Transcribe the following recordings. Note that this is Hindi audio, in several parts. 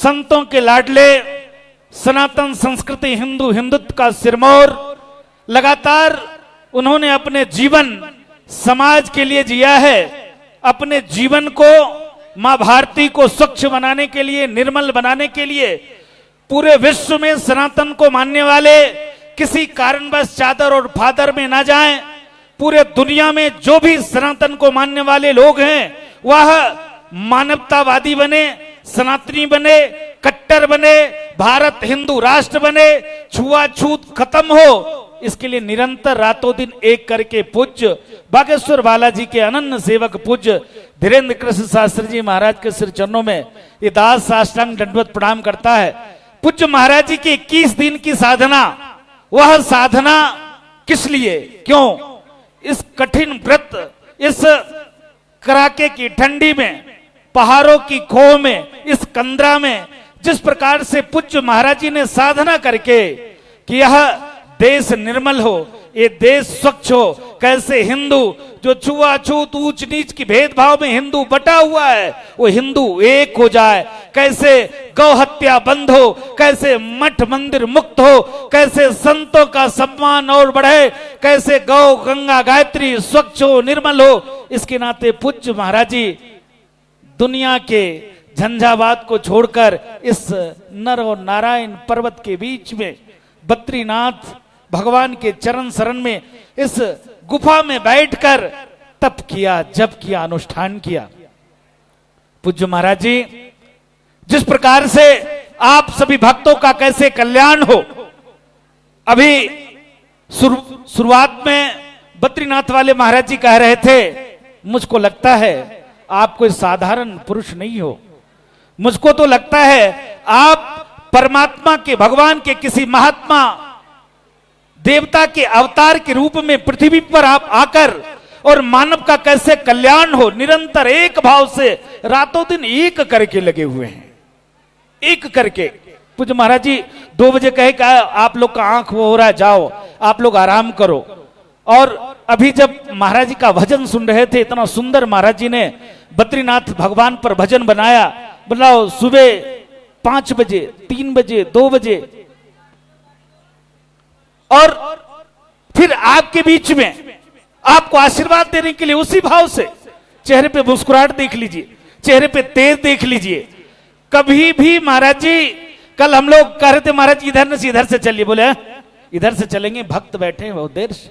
संतों के लाडले, सनातन संस्कृति हिंदू हिंदुत्व का सिरमौर, लगातार उन्होंने अपने जीवन समाज के लिए जिया है। अपने जीवन को मां भारती को स्वच्छ बनाने के लिए, निर्मल बनाने के लिए, पूरे विश्व में सनातन को मानने वाले किसी कारणवश चादर और फादर में ना जाएं। पूरे दुनिया में जो भी सनातन को मानने वाले लोग हैं वह मानवतावादी बने, सनातनी बने, कट्टर बने, भारत हिंदू राष्ट्र बने, छुआछूत खत्म हो, इसके लिए निरंतर रातों दिन एक करके पूज्य बागेश्वर बालाजी के अनन्य सेवक पूज्य धीरेन्द्र कृष्ण शास्त्री जी महाराज के सिर चरणों में ये दास साष्टांग दंडवत प्रणाम करता है। पूज्य महाराज जी की 21 दिन की साधना, वह साधना किस लिए, क्यों, इस कठिन व्रत, इस कड़ाके की ठंडी में, पहाड़ों की खोह में, इस कंदरा में, जिस प्रकार से पूज्य महाराज जी ने साधना करके कि यह देश निर्मल हो, ये देश स्वच्छ हो, कैसे हिंदू जो छुआछूत ऊंच नीच की भेदभाव में हिंदू बटा हुआ है वो हिंदू एक हो जाए, कैसे गौ हत्या बंद हो, कैसे मठ मंदिर मुक्त हो, कैसे संतों का सम्मान और बढ़े, कैसे गौ गंगा गायत्री स्वच्छ हो, निर्मल हो। इसके नाते पूज्य महाराज जी दुनिया के झंझावात को छोड़कर इस नर और नारायण पर्वत के बीच में बद्रीनाथ भगवान के चरण शरण में इस गुफा में बैठकर तप किया, जप किया, अनुष्ठान किया। पूज्य महाराज जी जिस प्रकार से आप सभी भक्तों का कैसे कल्याण हो, अभी शुरुआत में बद्रीनाथ वाले महाराज जी कह रहे थे, मुझको लगता है आप कोई साधारण पुरुष नहीं हो, मुझको तो लगता है आप परमात्मा के, भगवान के किसी महात्मा देवता के अवतार के रूप में पृथ्वी पर आप आकर और मानव का कैसे कल्याण हो, निरंतर एक भाव से रातों दिन एक करके लगे हुए हैं, एक करके। पूज्य महाराज जी 2 बजे कहे कि आप लोग का आंख वो हो रहा है, जाओ आप लोग आराम करो। और अभी जब महाराज जी का भजन सुन रहे थे, इतना सुंदर महाराज जी ने बद्रीनाथ भगवान पर भजन बनाया, बताओ सुबह 5 बजे, 3 बजे, 2 बजे, और फिर आपके बीच में आपको आशीर्वाद देने के लिए उसी भाव से चेहरे पे मुस्कुराहट देख लीजिए, चेहरे पे तेज देख लीजिए। कभी भी महाराज जी, कल हम लोग कह रहे थे महाराज जी इधर से चलिए, बोले इधर से चलेंगे, भक्त बैठे हैं बहुत देर से,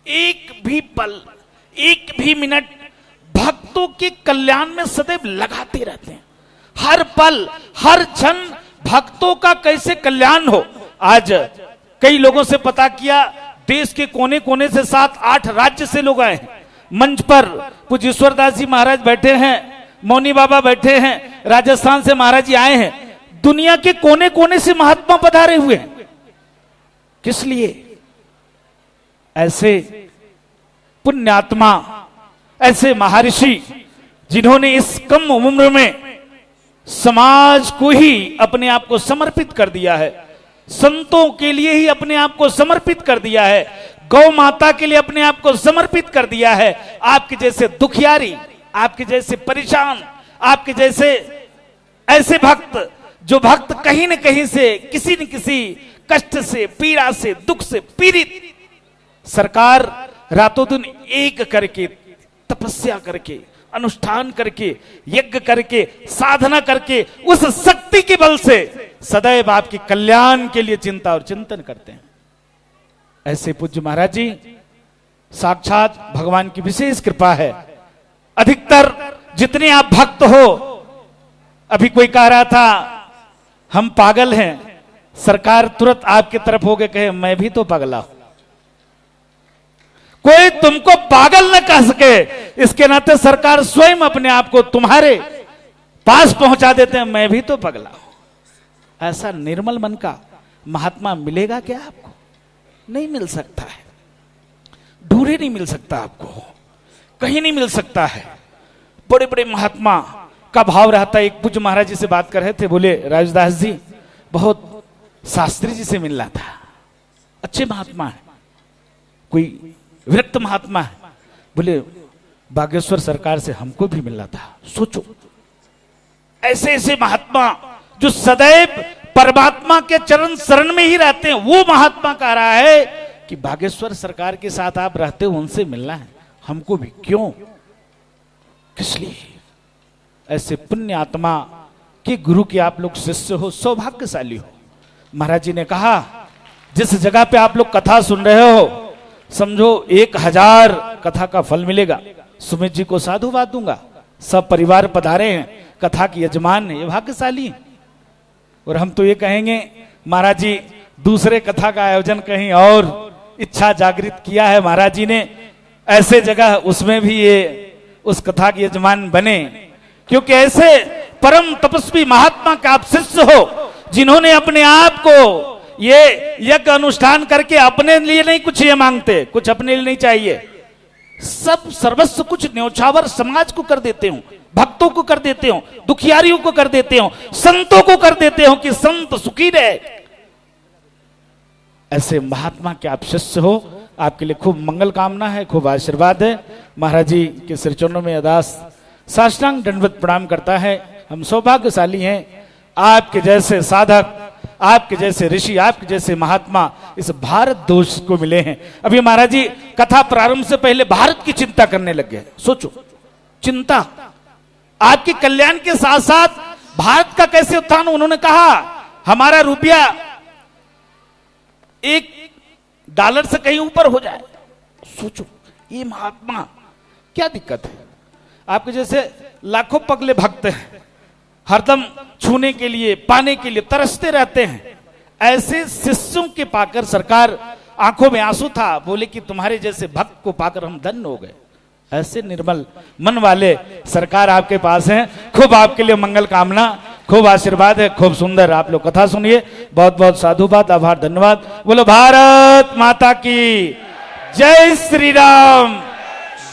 एक भी पल, एक भी मिनट भक्तों के कल्याण में सदैव लगाते रहते हैं। हर पल, हर क्षण भक्तों का कैसे कल्याण हो। आज कई लोगों से पता किया, देश के कोने कोने से 7-8 राज्य से लोग आए हैं। मंच पर पूज्य ईश्वरदास जी महाराज बैठे हैं, मौनी बाबा बैठे हैं, राजस्थान से महाराज जी आए हैं, दुनिया के कोने कोने से महात्मा पधारे हुए हैं। किस लिए? ऐसे पुण्यात्मा, ऐसे महर्षि जिन्होंने इस कम उम्र में समाज को ही अपने आप को समर्पित कर दिया है, संतों के लिए ही अपने आप को समर्पित कर दिया है, गौ माता के लिए अपने आप को समर्पित कर दिया है। आपके जैसे दुखियारी, आपके जैसे परेशान, आपके जैसे ऐसे भक्त, जो भक्त कहीं न कहीं से किसी न किसी कष्ट से, पीड़ा से, दुख से पीड़ित, सरकार रातों दिन एक करके, तपस्या करके, अनुष्ठान करके, यज्ञ करके, साधना करके, उस शक्ति के बल से सदैव आपके कल्याण के लिए चिंता और चिंतन करते हैं। ऐसे पूज्य महाराज जी साक्षात भगवान की विशेष कृपा है। अधिकतर जितने आप भक्त हो, अभी कोई कह रहा था हम पागल हैं, सरकार तुरंत आपकी तरफ हो गए कहे मैं भी तो पगला हूं। कोई तुमको पागल न कह सके, इसके नाते सरकार स्वयं अपने आप को तुम्हारे पास पहुंचा देते हैं, मैं भी तो पगला हूं। ऐसा निर्मल मन का महात्मा मिलेगा क्या आपको? नहीं मिल सकता है, ढूंढे नहीं मिल सकता, आपको कहीं नहीं मिल सकता है। बड़े बड़े महात्मा का भाव रहता है। एक पूज्य महाराज जी से बात कर रहे थे, बोले राजदास जी बहुत शास्त्री जी से मिलना था, अच्छे महात्मा है, कोई विरक्त महात्मा है, बोले बागेश्वर सरकार से हमको भी मिलना था। सोचो ऐसे ऐसे महात्मा जो सदैव परमात्मा के चरण शरण में ही रहते हैं, वो महात्मा कह रहा है कि बागेश्वर सरकार के साथ आप रहते हो, उनसे मिलना है हमको भी। क्यों, किस लिए? ऐसे पुण्य आत्मा के गुरु के आप लोग शिष्य हो, सौभाग्यशाली हो। महाराज जी ने कहा जिस जगह पे आप लोग कथा सुन रहे हो, समझो 1000 कथा का फल मिलेगा। सुमित जी को साधुवाद दूंगा, सब परिवार पधारे हैं, कथा की यजमान है, ये भाग्यशाली। और हम तो ये कहेंगे महाराज जी दूसरे कथा का आयोजन कहीं और इच्छा जागृत किया है महाराज जी ने, ऐसे जगह उसमें भी ये उस कथा के यजमान बने, क्योंकि ऐसे परम तपस्वी महात्मा का आप शिष्य हो, जिन्होंने अपने आप को ये यज्ञ अनुष्ठान करके अपने लिए नहीं कुछ ये मांगते, कुछ अपने लिए नहीं चाहिए, सब सर्वस्व कुछ न्योछावर समाज को कर देते हो, भक्तों को कर देते हो, दुखियारियों को कर देते हो, संतों को कर देते हो कि संत सुखी रहे। ऐसे महात्मा के आप शिष्य हो, आपके लिए खूब मंगल कामना है, खूब आशीर्वाद है। महाराज जी के सिर चरणों में अदास साष्टांग दंडवत प्रणाम करता है। हम सौभाग्यशाली हैं, आपके जैसे साधक, आपके जैसे ऋषि, आपके जैसे महात्मा इस भारत देश को मिले हैं। अभी महाराज जी कथा प्रारंभ से पहले भारत की चिंता करने लग गए। सोचो, चिंता आपके कल्याण के साथ साथ भारत का कैसे उत्थान। उन्होंने कहा हमारा रुपया $1 से कहीं ऊपर हो जाए। सोचो, ये महात्मा क्या दिक्कत है। आपके जैसे लाखों पगले भक्त हैं, हरदम छूने के लिए, पाने के लिए तरसते रहते हैं। ऐसे शिष्यों के पाकर सरकार आंखों में आंसू था, बोले कि तुम्हारे जैसे भक्त को पाकर हम धन्य हो गए। ऐसे निर्मल मन वाले सरकार आपके पास हैं। खूब आपके लिए मंगल कामना, खूब आशीर्वाद है, खूब सुंदर आप लोग कथा सुनिए। बहुत बहुत साधुवाद, आभार, धन्यवाद। बोलो भारत माता की जय श्री राम,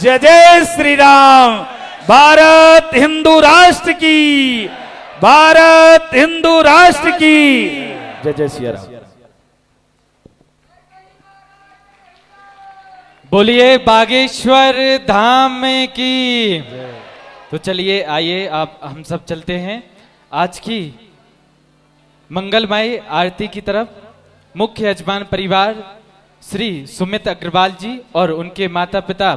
जय जय श्री राम। भारत हिंदू राष्ट्र की, भारत हिंदू राष्ट्र की जय जय श्री राम। बोलिए बागेश्वर धाम की। तो चलिए आइए आप हम सब चलते हैं आज की मंगलमय आरती की तरफ। मुख्य यजमान परिवार श्री सुमित अग्रवाल जी और उनके माता पिता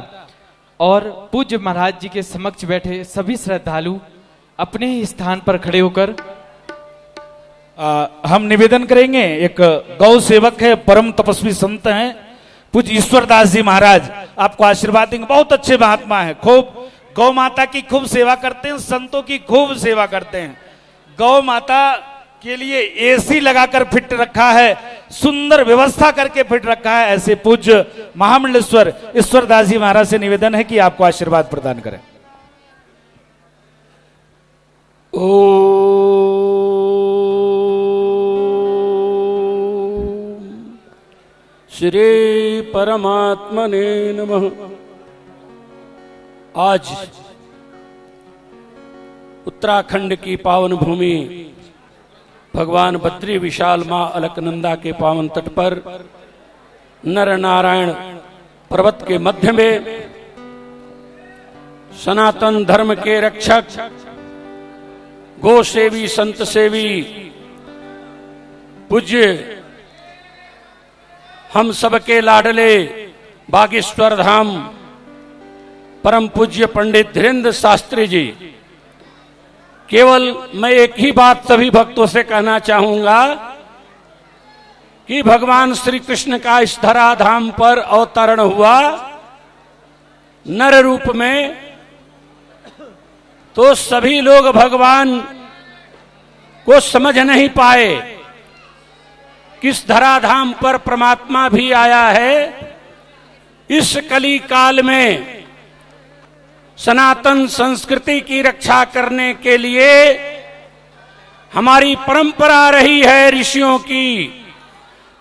और पूज्य महाराज जी के समक्ष बैठे सभी श्रद्धालु अपने ही स्थान पर खड़े होकर हम निवेदन करेंगे। एक गौ सेवक है, परम तपस्वी संत हैं, पूज्य ईश्वरदास जी महाराज, आपको आशीर्वाद देंगे। बहुत अच्छे महात्मा है, खूब गौ माता की खूब सेवा करते हैं, संतों की खूब सेवा करते हैं। गौ माता के लिए एसी लगाकर फिट रखा है, सुंदर व्यवस्था करके फिट रखा है। ऐसे पूज्य महामंडलेश्वर ईश्वरदास जी महाराज से निवेदन है कि आपको आशीर्वाद प्रदान करें। श्री परमात्मने नमः। आज उत्तराखंड की पावन भूमि भगवान बद्री विशाल मां अलकनंदा के पावन तट पर नर नारायण पर्वत के मध्य में सनातन धर्म के रक्षक, गो सेवी, संत सेवी, पूज्य हम सबके लाडले बागेश्वर धाम परम पूज्य पंडित धीरेन्द्र शास्त्री जी। केवल मैं एक ही बात सभी भक्तों से कहना चाहूंगा कि भगवान श्री कृष्ण का इस धराधाम पर अवतरण हुआ नर रूप में, तो सभी लोग भगवान को समझ नहीं पाए। किस धराधाम पर परमात्मा भी आया है। इस कली काल में सनातन संस्कृति की रक्षा करने के लिए हमारी परंपरा रही है ऋषियों की।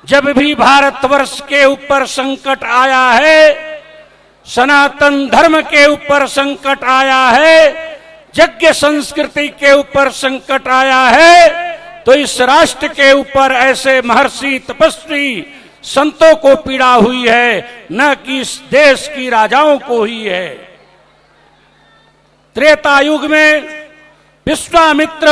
जब भी भारतवर्ष के ऊपर संकट आया है, सनातन धर्म के ऊपर संकट आया है, यज्ञ संस्कृति के ऊपर संकट आया है, तो इस राष्ट्र के ऊपर ऐसे महर्षि तपस्वी संतों को पीड़ा हुई है, न कि इस देश की राजाओं को ही है। त्रेता युग में विश्वामित्र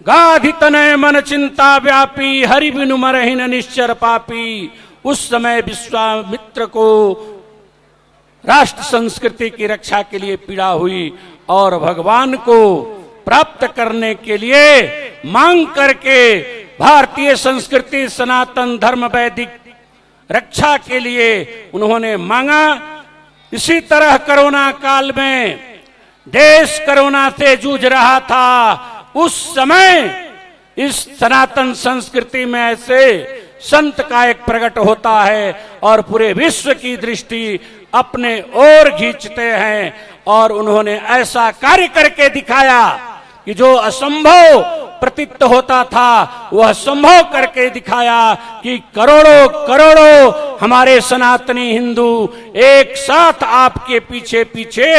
गाधि तनय मन चिंता व्यापी, हरि बिनु मरहिन निश्चर पापी। उस समय विश्वामित्र को राष्ट्र संस्कृति की रक्षा के लिए पीड़ा हुई और भगवान को प्राप्त करने के लिए मांग करके भारतीय संस्कृति, सनातन धर्म, वैदिक रक्षा के लिए उन्होंने मांगा। इसी तरह कोरोना काल में देश कोरोना से जूझ रहा था। उस समय इस सनातन संस्कृति में ऐसे संत का एक प्रकट होता है और पूरे विश्व की दृष्टि अपने ओर खींचते हैं। और उन्होंने ऐसा कार्य करके दिखाया कि जो असंभव प्रतीत होता था वह संभव करके दिखाया कि करोड़ों करोड़ों हमारे सनातनी हिंदू एक साथ आपके पीछे पीछे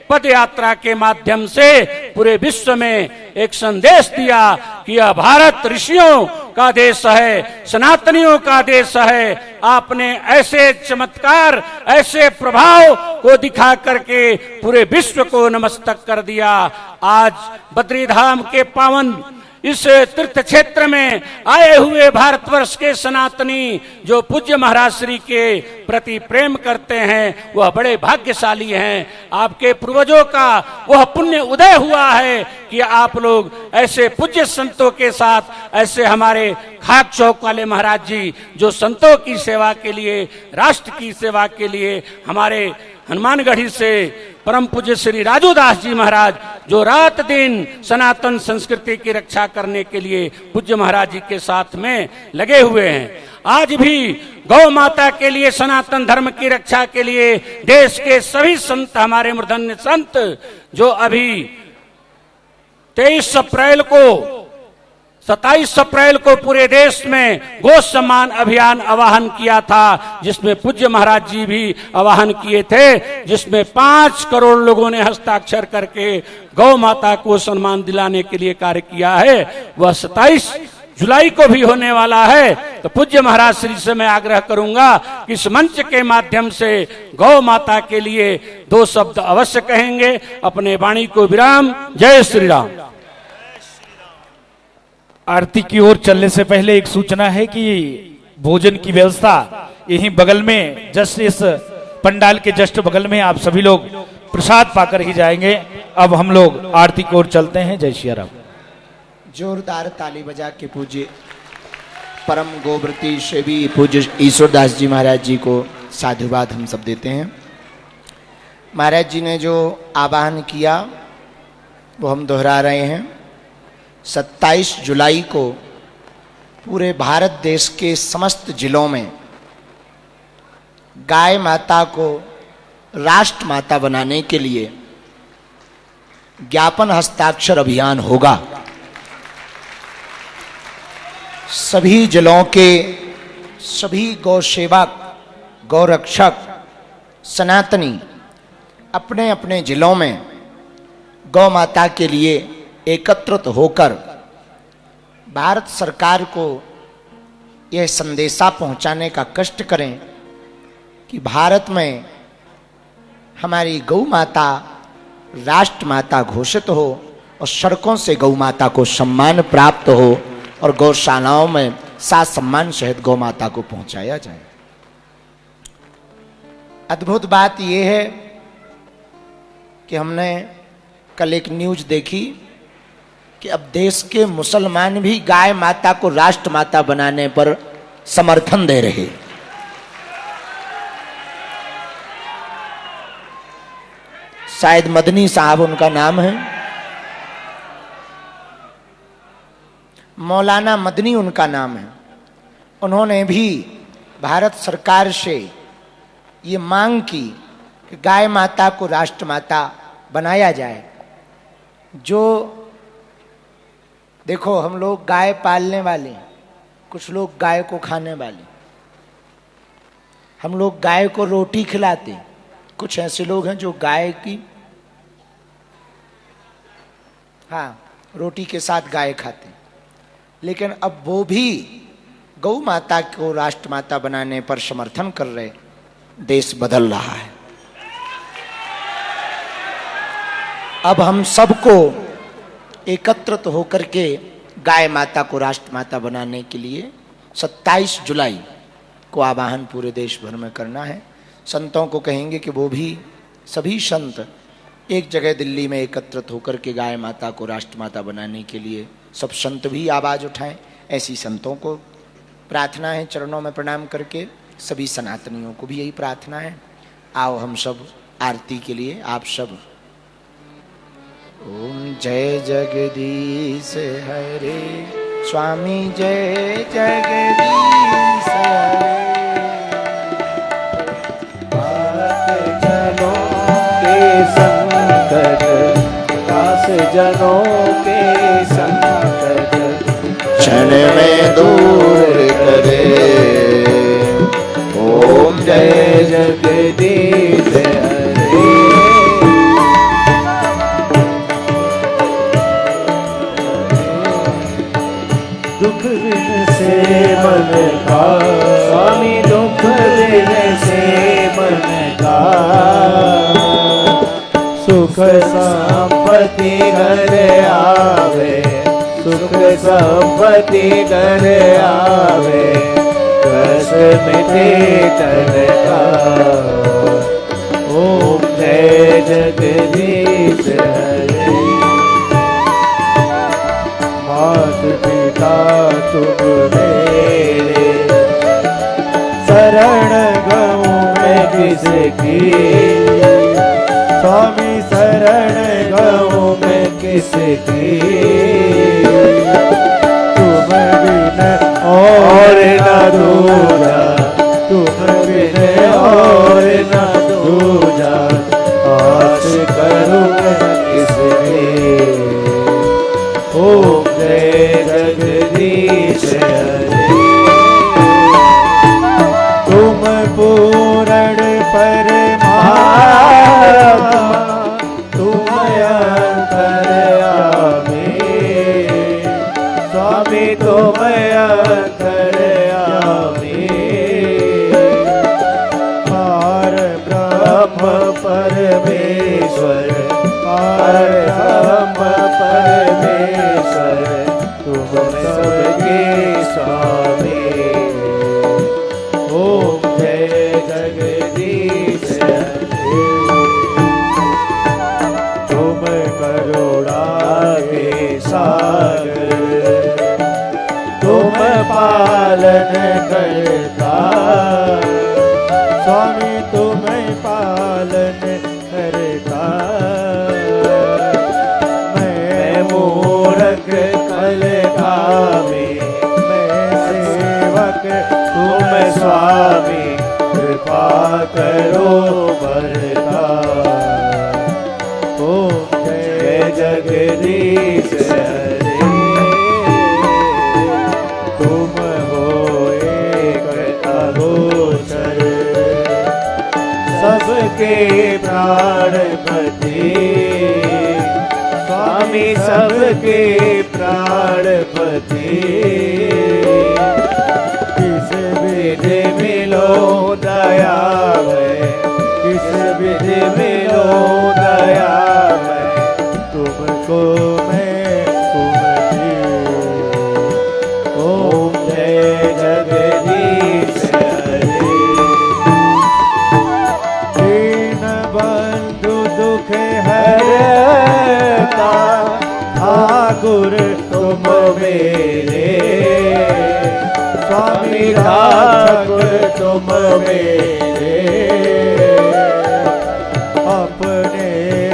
पद यात्रा के माध्यम से पूरे विश्व में एक संदेश दिया कि यह भारत ऋषियों का देश है, सनातनियों का देश है। आपने ऐसे चमत्कार, ऐसे प्रभाव को दिखा करके पूरे विश्व को नमस्तक कर दिया। आज बद्रीधाम के पावन इस तीर्थ क्षेत्र में आए हुए भारतवर्ष के सनातनी जो पूज्य महाराज श्री के प्रति प्रेम करते हैं वह बड़े भाग्यशाली हैं। आपके पूर्वजों का वह पुण्य उदय हुआ है कि आप लोग ऐसे पूज्य संतों के साथ, ऐसे हमारे खाक चौक वाले महाराज जी जो संतों की सेवा के लिए, राष्ट्र की सेवा के लिए, हमारे हनुमानगढ़ी से परम पूज्य श्री राजूदास जी महाराज जो रात दिन सनातन संस्कृति की रक्षा करने के लिए पूज्य महाराज जी के साथ में लगे हुए हैं। आज भी गौ माता के लिए, सनातन धर्म की रक्षा के लिए देश के सभी संत, हमारे मूर्धन्य संत जो अभी 27 अप्रैल को पूरे देश में गौ सम्मान अभियान आवाहन किया था, जिसमें पूज्य महाराज जी भी आवाहन किए थे, जिसमें 5 करोड़ लोगों ने हस्ताक्षर करके गौ माता को सम्मान दिलाने के लिए कार्य किया है। वह 27 जुलाई को भी होने वाला है। तो पूज्य महाराज श्री से मैं आग्रह करूंगा कि इस मंच के माध्यम से गौ माता के लिए 2 शब्द अवश्य कहेंगे। अपने वाणी को विराम। जय श्री राम। आरती की ओर चलने से पहले एक सूचना है कि भोजन की व्यवस्था यहीं बगल में, जस्ट इस पंडाल के जस्ट बगल में, आप सभी लोग प्रसाद पाकर ही जाएंगे। अब हम लोग आरती की ओर चलते हैं। जय श्री राम। जोरदार ताली बजा के पूज्य परम गोव्रती सेवी पूज्य ईश्वरदास जी महाराज जी को साधुवाद हम सब देते हैं। महाराज जी ने जो आह्वान किया वो हम दोहरा रहे हैं। 27 जुलाई को पूरे भारत देश के समस्त जिलों में गाय माता को राष्ट्र माता बनाने के लिए ज्ञापन हस्ताक्षर अभियान होगा। सभी जिलों के सभी गौ सेवक, गौ रक्षक, सनातनी अपने अपने जिलों में गौ माता के लिए एकत्रित होकर भारत सरकार को यह संदेशा पहुंचाने का कष्ट करें कि भारत में हमारी गौ माता राष्ट्र माता घोषित हो और सड़कों से गौ माता को सम्मान प्राप्त हो और गौशालाओं में साथ सम्मान सहित गौ माता को पहुंचाया जाए। अद्भुत बात यह है कि हमने कल एक न्यूज देखी कि अब देश के मुसलमान भी गाय माता को राष्ट्र माता बनाने पर समर्थन दे रहे। शायद मदनी साहब उनका नाम है, मौलाना मदनी उनका नाम है। उन्होंने भी भारत सरकार से ये मांग की कि गाय माता को राष्ट्र माता बनाया जाए। जो देखो, हम लोग गाय पालने वाले, कुछ लोग गाय को खाने वाले, हम लोग गाय को रोटी खिलाते, कुछ ऐसे लोग हैं जो गाय की रोटी के साथ गाय खाते। लेकिन अब वो भी गौ माता को राष्ट्र माता बनाने पर समर्थन कर रहे। देश बदल रहा है। अब हम सबको एकत्रित होकर के गाय माता को राष्ट्र माता बनाने के लिए 27 जुलाई को आवाहन पूरे देश भर में करना है। संतों को कहेंगे कि वो भी सभी संत एक जगह दिल्ली में एकत्रित होकर के गाय माता को राष्ट्र माता बनाने के लिए सब संत भी आवाज़ उठाएं। ऐसी संतों को प्रार्थना है, चरणों में प्रणाम करके सभी सनातनियों को भी यही प्रार्थना है। आओ हम सब आरती के लिए आप सब। ओम जय जगदीश हरे स्वामी, जय जगदीश हरे। संकट दास जनों के संकट क्षण में दूर करे। ओम जय जगदीश हरे। दुख बिन से मन का स्वामी, दुख बिन से मन का सुख संपत्ति घर आवे, सुख संपत्ति घर आवे, कष्ट मिटे तन का। ओम जय जगदीश हरे। मात पिता तुम मेरे, शरण गऊं मैं किसकी, स्वामी शरण गऊं मैं किसकी। तुम बिन और न दूजा, तुम बिन और न दूजा, आस करूं मैं किसकी। ओम जय जगदीश हरे। तुम पूर्ण परमात्मा, तुम अंतर्यामी, स्वामी तुम अंतर्यामी। पार ब्रह्म परमेश्वर, पार ब्रह्म परमेश्वर, तुम सबके स्वामी। ओम जय जगदीश हरे। तुम करुणा के सागर, तुम पालन करता, स्वामी तुम पालन करता। मैं मूर्ख कल कामी, मैं सेवक तुम स्वामी, कृपा करो बरता। ओम जय जगदीश हरे। तुम हो एक अगोचर, सबके प्राणपति, स्वामी सबके प्राणपति। किस विधि मिलो दया में, किस विधि मिलो दया में, तुमको मैं तुमकी। ओम जय जगदीश हरे। दीन बंधु दुख हरता, ठाकुर तुम मेरे, स्वामी ठाकुर तुम मेरे। अपने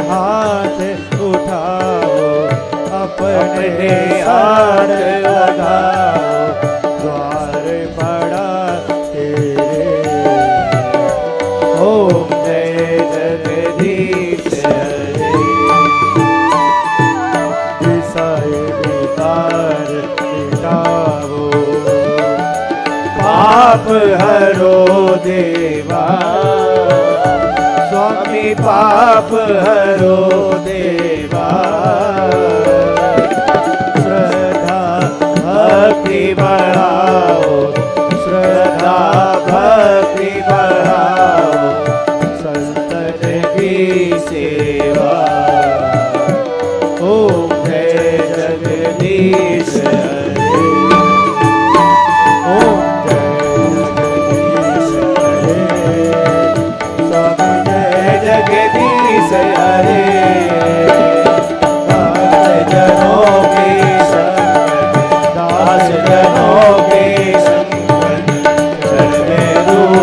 हाथ उठाओ, अपने हाथ लगाओ, द्वार बड़ा तेरे। ओम जय जगदीश हरे। विषय विकार मिटाओ, पाप हरो देवा, स्वामी पाप हरो देवा। श्रद्धा भक्ति